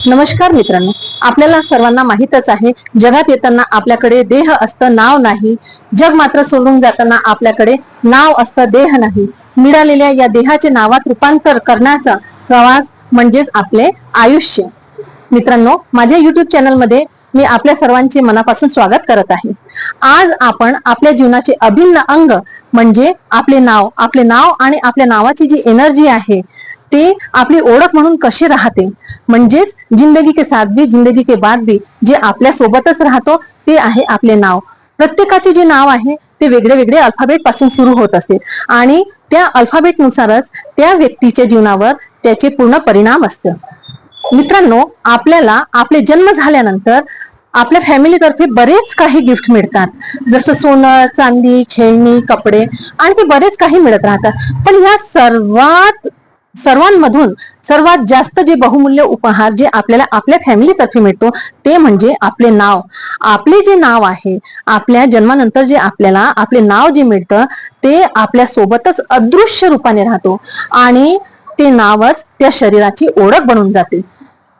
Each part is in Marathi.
नमस्कार मित्रांनो, आपल्याला सर्वांना माहीतच आहे, जगात येताना आपल्याकडे देह असतं, नाव नाही. जग मात्र सोडून जाताना आपल्याकडे नाव असतं, देह नाही. मिळालेल्या या देहाचे नावात रूपांतर करण्याचा प्रवास म्हणजेच आपले आयुष्य. मित्रांनो, माझ्या युट्यूब चॅनलमध्ये मी आपल्या सर्वांचे मनापासून स्वागत करत आहे. आज आपण आपल्या जीवनाचे अभिन्न अंग म्हणजे आपले नाव आणि आपल्या नावाची जी एनर्जी आहे ते आपली ओळख म्हणून कशी राहते, म्हणजेच जिंदगी के साथ भी जिंदगी के बाद भी जे आपल्या सोबतच राहतो ते आहे आपले नाव. प्रत्येकाचे जे नाव आहे ते वेगळे वेगळे अल्फाबेट पासून सुरू होत असते आणि त्या अल्फाबेट नुसारच त्या व्यक्तीच्या जीवनावर त्याचे पूर्ण परिणाम असते. मित्रांनो, आपल्याला आपले जन्म झाल्यानंतर आपल्या फॅमिलीतर्फे बरेच काही गिफ्ट मिळतात, जसं सोनं, चांदी, खेळणी, कपडे आणि ते बरेच काही मिळत राहतात. पण या सर्वांमधून सर्वात जास्त जे बहुमूल्य उपहार जे आपल्याला आपल्या फॅमिलीतर्फे मिळतो ते म्हणजे आपले नाव. आपले जे नाव आहे, आपल्या जन्मानंतर जे आपल्याला आपले नाव जे मिळतं ते आपल्या सोबतच अदृश्य रूपाने राहतो आणि ते नावच त्या शरीराची ओळख बनून जाते.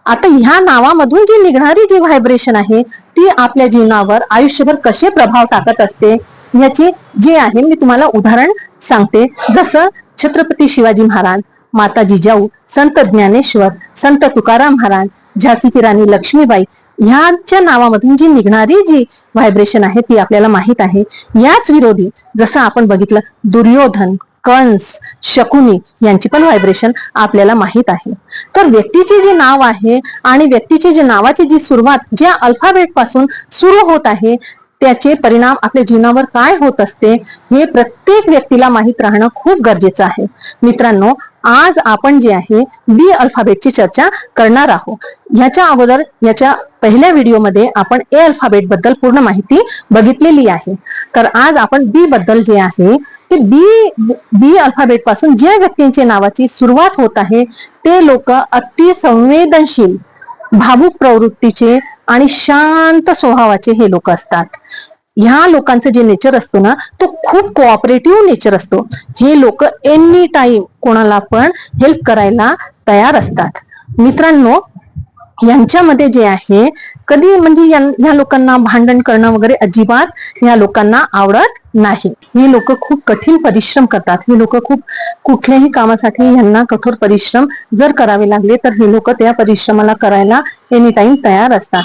आता ह्या नावामधून जी निघणारी जी व्हायब्रेशन आहे ती आपल्या जीवनावर आयुष्यभर कसे प्रभाव टाकत असते याची जे आहे मी तुम्हाला उदाहरण सांगते. जसं छत्रपती शिवाजी महाराज, माता जिजाऊ, संत ज्ञानेश्वर, संत तुकाराम महाराज, झाशी की राणी लक्ष्मीबाई ह्यांच्या नावामधून जी निघणारी जी व्हायब्रेशन आहे ती आपल्याला माहित आहे. याच विरोधी जसं आपण बघितलं दुर्योधन, कंस, शकुनी यांची पण व्हायब्रेशन आपल्याला माहित आहे. तर व्यक्तीचे जे नाव आहे आणि व्यक्तीची जे नावाची जी सुरुवात ज्या अल्फाबेट पासून सुरू होत आहे त्याचे परिणाम आपल्या जीवनावर काय होत असते हे प्रत्येक व्यक्तीला माहित राहणं खूप गरजेचं आहे. मित्रांनो, आज आपण जे आहे बी अल्फाबेटची चर्चा करणार आहोत. याच्या अगोदर याच्या पहिल्या व्हिडिओमध्ये आपण ए अल्फाबेट बद्दल पूर्ण माहिती बघितलेली आहे. तर आज आपण बी बद्दल जे आहे ते बी अल्फाबेट पासून ज्या व्यक्तींच्या नावाची सुरुवात होत आहे ते लोक अति संवेदनशील, भावुक प्रवृत्तीचे आणि शांत स्वभावाचे हे लोक असतात. ह्या लोकांचं जे नेचर असतो ना तो खूप कोऑपरेटिव्ह नेचर असतो. हे लोक एनी टाइम कोणाला पण हेल्प करायला तयार असतात. मित्रांनो, यांच्यामध्ये जे आहे कधी म्हणजे या लोकांना भांडण करणं वगैरे अजिबात या लोकांना आवडत नाही. हे लोक खूप कठीण परिश्रम करतात. हे लोक खूप कुठल्याही कामासाठी यांना कठोर परिश्रम जर करावे लागले तर हे लोक त्या परिश्रमाला करायला एनी टाइम तयार असतात.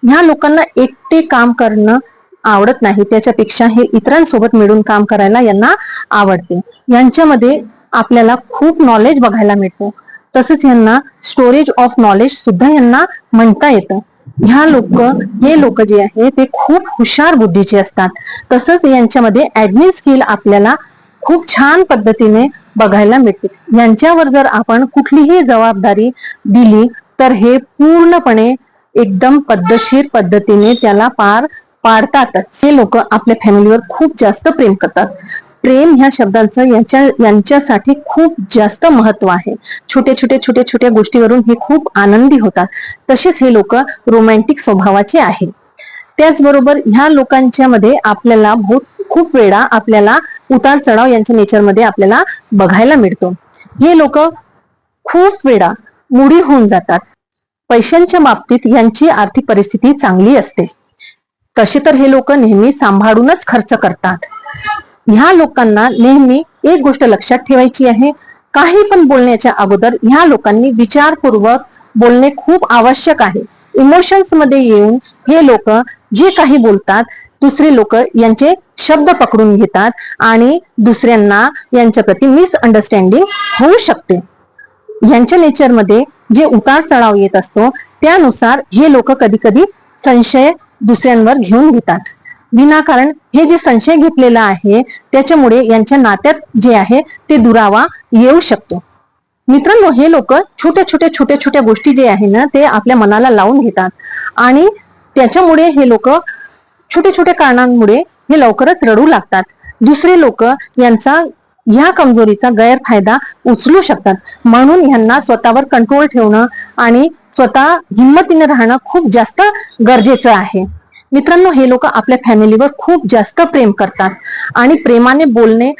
ह्या लोकांना एकटे काम करणं आवडत नाही, त्याच्यापेक्षा हे इतरांसोबत मिळून काम करायला यांना आवडते. यांच्यामध्ये आपल्याला खूप नॉलेज बघायला मिळतं, तसंच यांना स्टोरेज ऑफ नॉलेज सुद्धा यांना म्हणता येतं. हे लोक जे आहे ते खूप हुशार बुद्धीचे असतात. तसंच यांच्यामध्ये ऍडमिन स्किल आपल्याला खूप छान पद्धतीने बघायला मिळते. यांच्यावर जर आपण कुठलीही जबाबदारी दिली तर हे पूर्णपणे एकदम पद्धतशीर पद्धतीने त्याला पार पाडतातच. हे लोक आपल्या फॅमिलीवर खूप जास्त प्रेम करतात. प्रेम ह्या शब्दांचं यांच्यासाठी खूप जास्त महत्व आहे. छोट्या गोष्टीवरून हे खूप आनंदी होतात. तसेच हे लोक रोमॅन्टिक स्वभावाचे आहेत. त्याचबरोबर ह्या लोकांच्या मध्ये आपल्याला खूप वेळा आपल्याला उतार चढाव यांच्या नेचरमध्ये आपल्याला बघायला मिळतो. हे लोक खूप वेळा मुडी होऊन जातात. पैशांच्या बाबतीत यांची आर्थिक परिस्थिती चांगली असते. तसे तर हे लोक नेहमी सांभाळूनच खर्च करतात. ह्या लोकांना नेहमी एक गोष्ट लक्षात ठेवायची आहे, काही पण बोलण्याच्या अगोदर ह्या लोकांनी विचारपूर्वक बोलणे खूप आवश्यक आहे. इमोशन्स मध्ये येऊन हे लोक जे काही बोलतात दुसरे लोक यांचे शब्द पकडून घेतात आणि दुसऱ्यांना यांच्या प्रती मिसअंडरस्टँडिंग होऊ शकते. यांच्या नेचरमध्ये जे उतार चढाव येत असतो त्यानुसार हे लोक कधी कधी संशय दुसऱ्यांवर घेऊन घेतात. विनाकारण हे जे संशय घेतलेला आहे त्याच्यामुळे यांच्या नात्यात जे आहे ते दुरावा येऊ शकतो. मित्रांनो, हे लोक छोट्या गोष्टी जे आहे ना ते आपल्या मनाला लावून घेतात आणि त्याच्यामुळे हे लोक छोट्या कारणांमुळे हे लवकरच रडू लागतात. दुसरे लोक यांचा ह्या कमजोरीचा गैरफायदा उचलू शकतात. म्हणून ह्यांना स्वतःवर कंट्रोल ठेवणं आणि स्वतः हिंमतीने राहणं खूप जास्त गरजेचं आहे. मित्रांनो, हे लोक आपल्या फॅमिलीवर खूप जास्त प्रेम करतात आणि प्रेमाने बोलणे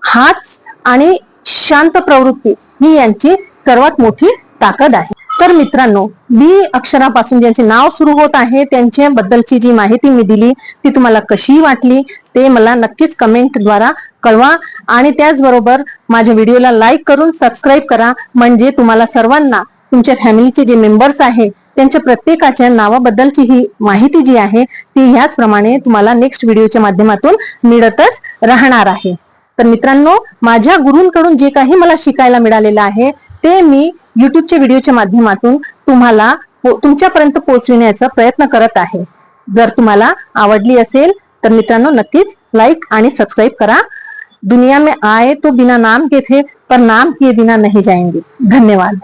हाच आणि शांत प्रवृत्ती ही यांची सर्वात मोठी ताकद आहे. तर मित्रांनो, बी अक्षरापासून ज्यांचे नाव सुरू होत आहे त्यांच्या बद्दलची जी माहिती मी दिली ती तुम्हाला कशी वाटली ते मला नक्कीच कमेंटद्वारा कळवा. आणि त्याचबरोबर माझ्या व्हिडिओला लाईक करून सबस्क्राईब करा, म्हणजे तुम्हाला सर्वांना तुमच्या फॅमिलीचे जे मेंबर्स आहे त्यांच्या प्रत्येकाच्या नावाबद्दलची ही माहिती जी आहे ती ह्याचप्रमाणे तुम्हाला नेक्स्ट व्हिडिओच्या माध्यमातून मिळतच राहणार आहे. तर मित्रांनो, माझ्या गुरूंकडून जे काही मला शिकायला मिळालेलं आहे ते मी युट्यूबच्या व्हिडिओच्या माध्यमातून तुम्हाला तुमच्यापर्यंत पोहोचविण्याचा प्रयत्न करत आहे. जर तुम्हाला आवडली असेल तर मित्रांनो नक्कीच लाईक आणि सबस्क्राईब करा. दुनिया में आए तो बिना नाम के थे, पर नाम किए बिना नहीं जाएंगे. धन्यवाद.